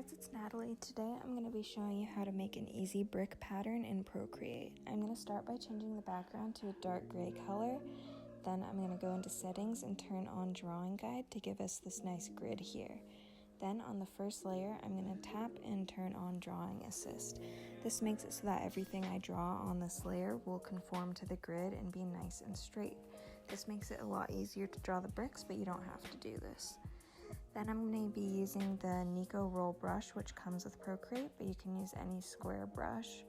guys, it's Natalie. Today I'm going to be showing you how to make an easy brick pattern in Procreate. I'm going to start by changing the background to a dark gray color. Then I'm going to go into settings and turn on drawing guide to give us this nice grid here. Then on the first layer, I'm going to tap and turn on drawing assist. This makes it so that everything I draw on this layer will conform to the grid and be nice and straight. This makes it a lot easier to draw the bricks, but you don't have to do this. Then I'm going to be using the Nico Roll brush, which comes with Procreate, but you can use any square brush.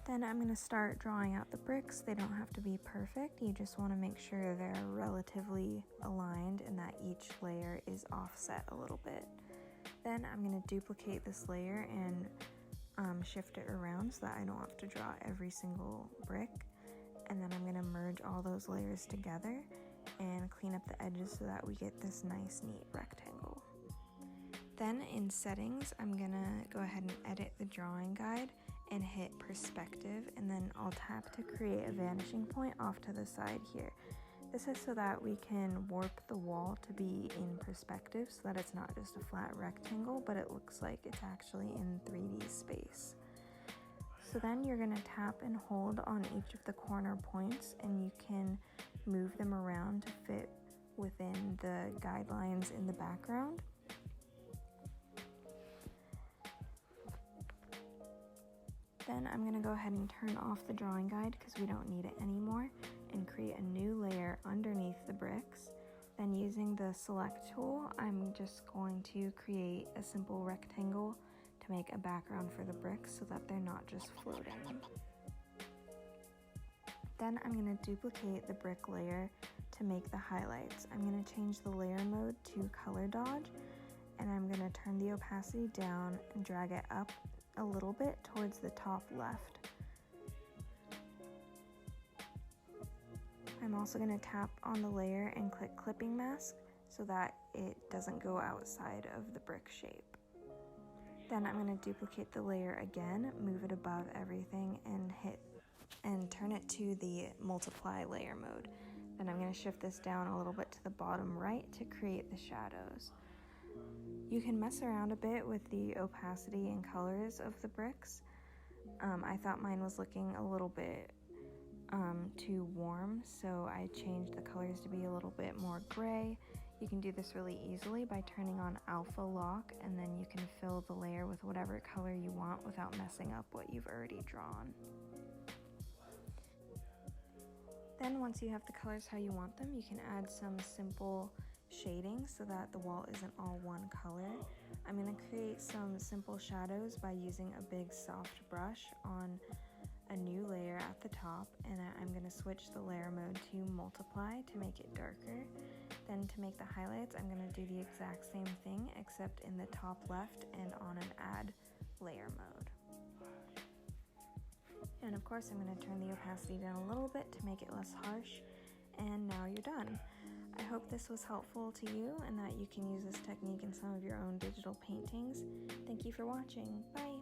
Then I'm going to start drawing out the bricks. They don't have to be perfect. You just want to make sure they're relatively aligned and that each layer is offset a little bit. Then I'm going to duplicate this layer and shift it around so that I don't have to draw every single brick. And then I'm going to merge all those layers together and clean up the edges so that we get this nice neat rectangle. Then in settings, I'm gonna go ahead and edit the drawing guide and hit perspective, and then I'll tap to create a vanishing point off to the side here. This is so that we can warp the wall to be in perspective so that it's not just a flat rectangle, but it looks like it's actually in 3D space. So then you're going to tap and hold on each of the corner points, and you can move them around to fit within the guidelines in the background. Then I'm going to go ahead and turn off the drawing guide because we don't need it anymore, and create a new layer underneath the bricks. Then using the select tool, I'm just going to create a simple rectangle to make a background for the bricks so that they're not just floating. Then I'm going to duplicate the brick layer to make the highlights. I'm going to change the layer mode to color dodge, and I'm going to turn the opacity down and drag it up a little bit towards the top left. I'm also going to tap on the layer and click clipping mask so that it doesn't go outside of the brick shape. Then I'm going to duplicate the layer again, move it above everything, and turn it to the multiply layer mode. Then I'm going to shift this down a little bit to the bottom right to create the shadows. You can mess around a bit with the opacity and colors of the bricks. I thought mine was looking a little bit too warm, so I changed the colors to be a little bit more gray. You can do this really easily by turning on alpha lock, and then you can fill the layer with whatever color you want without messing up what you've already drawn. Then once you have the colors how you want them, you can add some simple shading so that the wall isn't all one color. I'm going to create some simple shadows by using a big soft brush on a new layer at the top, and I'm going to switch the layer mode to multiply to make it darker. Then to make the highlights, I'm going to do the exact same thing except in the top left and on an add layer mode. And of course I'm going to turn the opacity down a little bit to make it less harsh, and now you're done. I hope this was helpful to you and that you can use this technique in some of your own digital paintings. Thank you for watching. Bye!